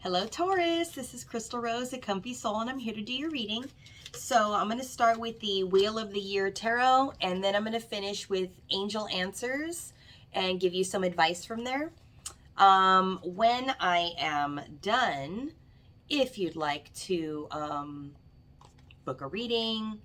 Hello, Taurus. This is Crystal Rose at Comfy Soul, and I'm here to do your reading. So I'm going to start with the Wheel of the Year Tarot, and then I'm going to finish with Angel Answers and give you some advice from there. When I am done, if you'd like to book a reading,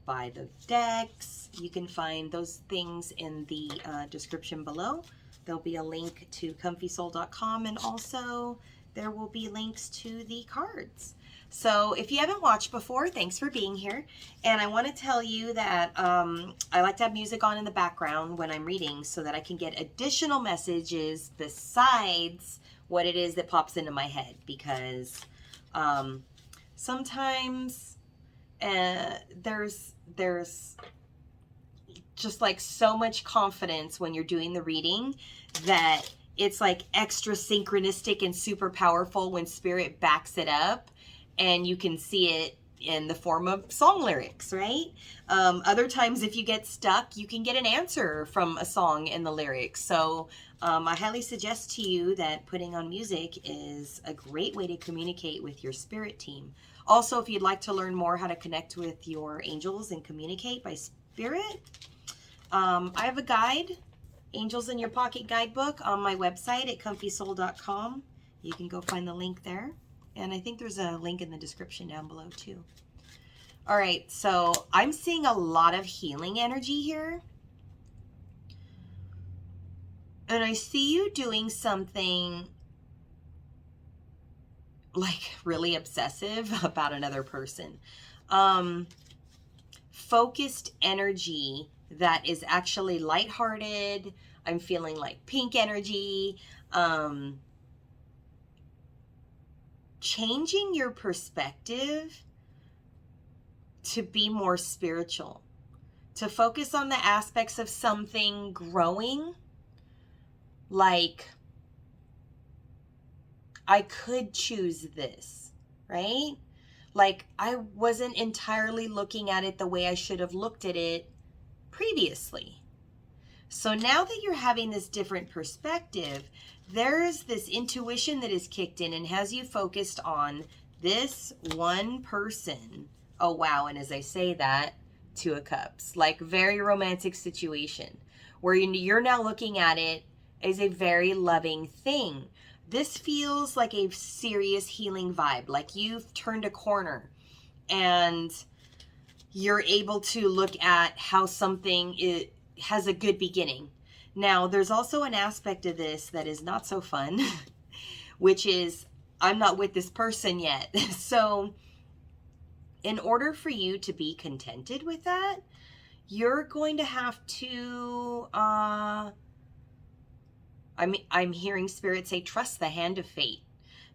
buy the decks, you can find those things in the description below. There'll be a link to comfysoul.com, and also there will be links to the cards. So if you haven't watched before, thanks for being here. And I want to tell you that I like to have music on in the background when I'm reading so that I can get additional messages besides what it is that pops into my head, because sometimes there's just like so much confidence when you're doing the reading that it's like extra synchronistic and super powerful when spirit backs it up and you can see it in the form of song lyrics, right? Other times if you get stuck, you can get an answer from a song in the lyrics. So I highly suggest to you that putting on music is a great way to communicate with your spirit team. Also, if you'd like to learn more how to connect with your angels and communicate by spirit, I have a guide, Angels in Your Pocket Guidebook, on my website at comfysoul.com. You can go find the link there. And I think there's a link in the description down below too. All right, so I'm seeing a lot of healing energy here. And I see you doing something like really obsessive about another person. Focused energy that is actually lighthearted. I'm feeling like pink energy. Changing your perspective to be more spiritual, to focus on the aspects of something growing, like I could choose this, right? Like I wasn't entirely looking at it the way I should have looked at it previously. So now that you're having this different perspective, there's this intuition that is kicked in and has you focused on this one person. Oh, wow. And as I say that, Two of Cups, like very romantic situation where you're now looking at it as a very loving thing. This feels like a serious healing vibe, like you've turned a corner and you're able to look at how something has a good beginning. Now, there's also an aspect of this that is not so fun, which is I'm not with this person yet. So in order for you to be contented with that, you're going to have to, I'm hearing spirit say, trust the hand of fate.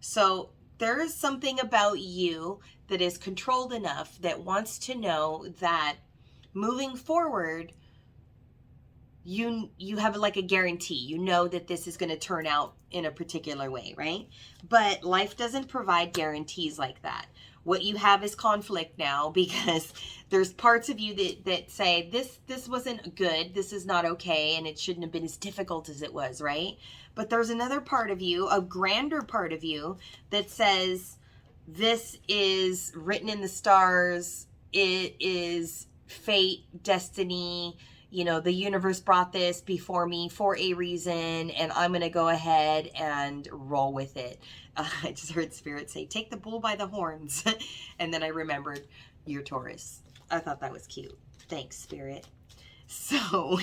So there is something about you that is controlled enough that wants to know that moving forward, you have like a guarantee. You know that this is going to turn out in a particular way, right? But life doesn't provide guarantees like that. What you have is conflict now, because there's parts of you that say this wasn't good, this is not okay, and it shouldn't have been as difficult as it was, right? But there's another part of you, a grander part of you, that says this is written in the stars, it is fate, destiny, you know, the universe brought this before me for a reason, and I'm going to go ahead and roll with it. I just heard spirit say, take the bull by the horns. And then I remembered you're Taurus. I thought that was cute. Thanks, spirit. So,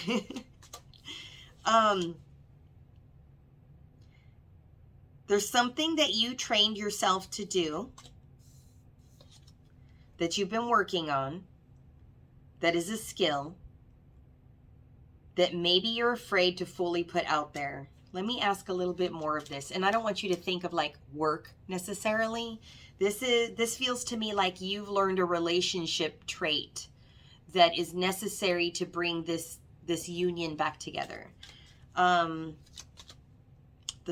there's something that you trained yourself to do that you've been working on that is a skill that maybe you're afraid to fully put out there. Let me ask a little bit more of this. And I don't want you to think of like work necessarily. This feels to me like you've learned a relationship trait that is necessary to bring this union back together. The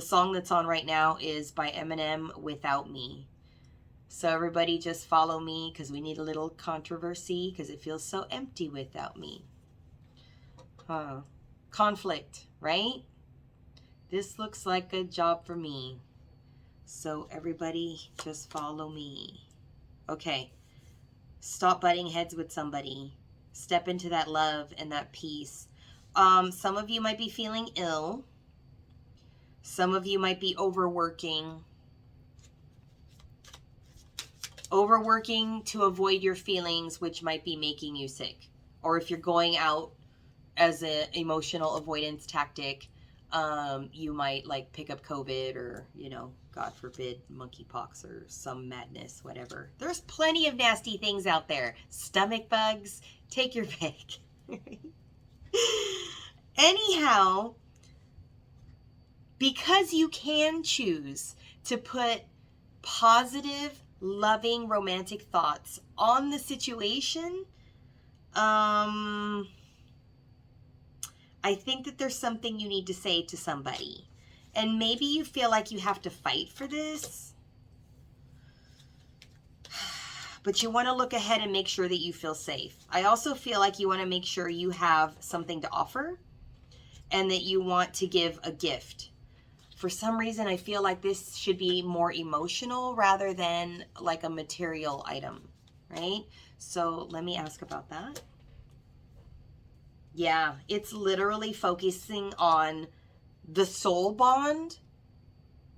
song that's on right now is by Eminem, Without Me. So everybody just follow me, because we need a little controversy, because it feels so empty without me. Conflict, right? This looks like a job for me. So everybody just follow me. Okay. Stop butting heads with somebody. Step into that love and that peace. Some of you might be feeling ill. Some of you might be overworking. Overworking to avoid your feelings, which might be making you sick. Or if you're going out as an emotional avoidance tactic, you might like pick up COVID or, you know, God forbid, monkeypox or some madness, whatever. There's plenty of nasty things out there. Stomach bugs, take your pick. Anyhow, because you can choose to put positive, loving, romantic thoughts on the situation, I think that there's something you need to say to somebody. And maybe you feel like you have to fight for this, but you want to look ahead and make sure that you feel safe. I also feel like you want to make sure you have something to offer and that you want to give a gift. For some reason, I feel like this should be more emotional rather than like a material item, right? So let me ask about that. Yeah, it's literally focusing on the soul bond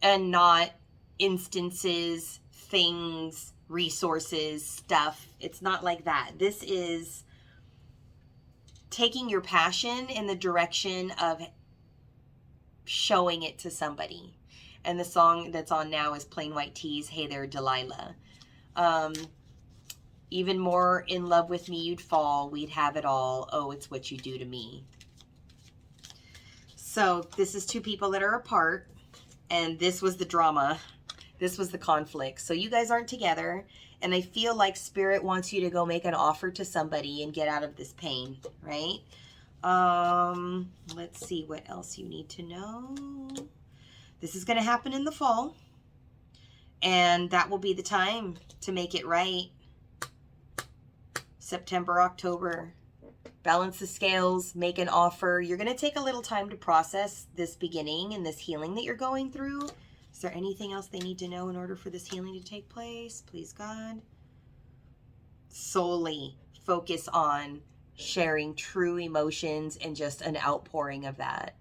and not instances, things, resources, stuff. It's not like that. This is taking your passion in the direction of showing it to somebody. And the song that's on now is Plain White Tees, Hey There, Delilah. Even more in love with me you'd fall, we'd have it all. Oh, it's what you do to me. So this is two people that are apart, and this was the drama. This was the conflict. So you guys aren't together, and I feel like Spirit wants you to go make an offer to somebody and get out of this pain, right? Let's see what else you need to know. This is going to happen in the fall, and that will be the time to make it right. September, October. Balance the scales, make an offer. You're going to take a little time to process this beginning and this healing that you're going through. Is there anything else they need to know in order for this healing to take place? Please, God. Solely focus on sharing true emotions and just an outpouring of that.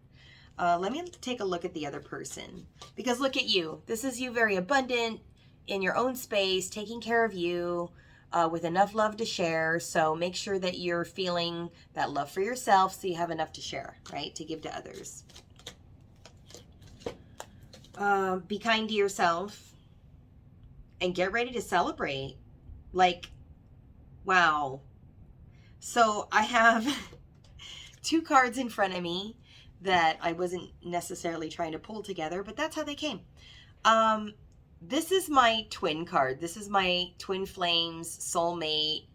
Let me take a look at the other person. Because look at you. This is you very abundant in your own space, taking care of you. With enough love to share. So make sure that you're feeling that love for yourself so you have enough to share, right? To give to others. Be kind to yourself and get ready to celebrate. Like, wow. So I have two cards in front of me that I wasn't necessarily trying to pull together, but that's how they came. This is my twin card. This is my twin flames, soulmate,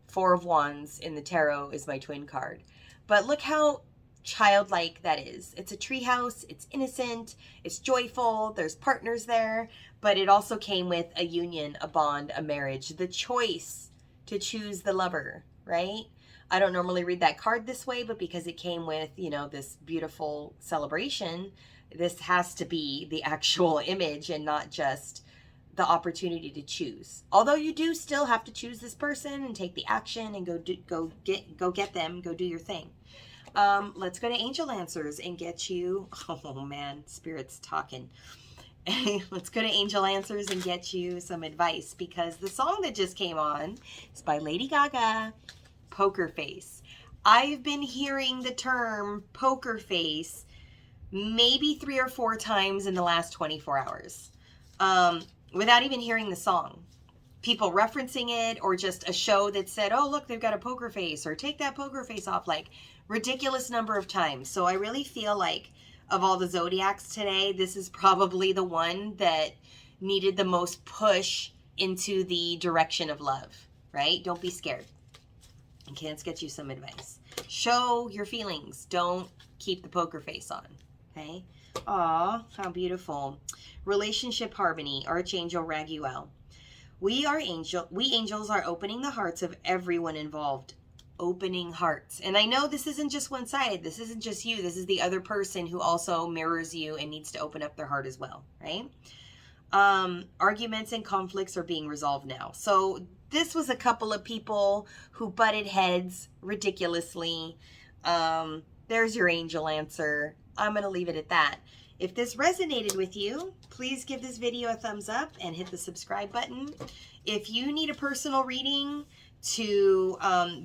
Four of Wands in the tarot is my twin card. But look how childlike that is. It's a treehouse. It's innocent. It's joyful. There's partners there. But it also came with a union, a bond, a marriage, the choice to choose the lover, right? I don't normally read that card this way, but because it came with, you know, this beautiful celebration, this has to be the actual image and not just the opportunity to choose. Although you do still have to choose this person and take the action and go get them, go do your thing. Let's go to Angel Answers and get you, oh man, Spirit's talking. Let's go to Angel Answers and get you some advice, because the song that just came on is by Lady Gaga, Poker Face. I've been hearing the term poker face maybe 3 or 4 times in the last 24 hours without even hearing the song. People referencing it, or just a show that said, oh, look, they've got a poker face, or take that poker face off, like ridiculous number of times. So I really feel like of all the zodiacs today, this is probably the one that needed the most push into the direction of love, right? Don't be scared. Okay, let's get you some advice. Show your feelings. Don't keep the poker face on. Okay. Aw, how beautiful. Relationship harmony, Archangel Raguel. We angels are opening the hearts of everyone involved. Opening hearts. And I know this isn't just one-sided. This isn't just you. This is the other person who also mirrors you and needs to open up their heart as well, right? Arguments and conflicts are being resolved now. So this was a couple of people who butted heads ridiculously. There's your angel answer. I'm going to leave it at that. If this resonated with you, please give this video a thumbs up and hit the subscribe button. If you need a personal reading to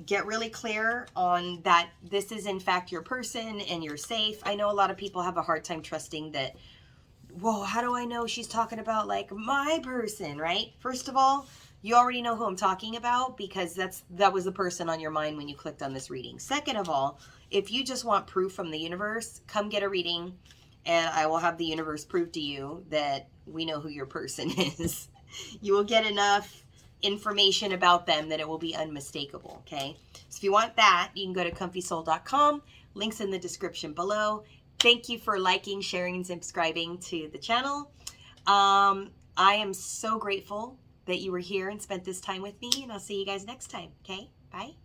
get really clear on that this is in fact your person and you're safe. I know a lot of people have a hard time trusting that, whoa, how do I know she's talking about like my person, right? First of all, you already know who I'm talking about because that was the person on your mind when you clicked on this reading. Second of all, if you just want proof from the universe, come get a reading and I will have the universe prove to you that we know who your person is. You will get enough information about them that it will be unmistakable, okay? So if you want that, you can go to comfysoul.com. Links in the description below. Thank you for liking, sharing, and subscribing to the channel. I am so grateful that you were here and spent this time with me, and I'll see you guys next time, okay? Bye.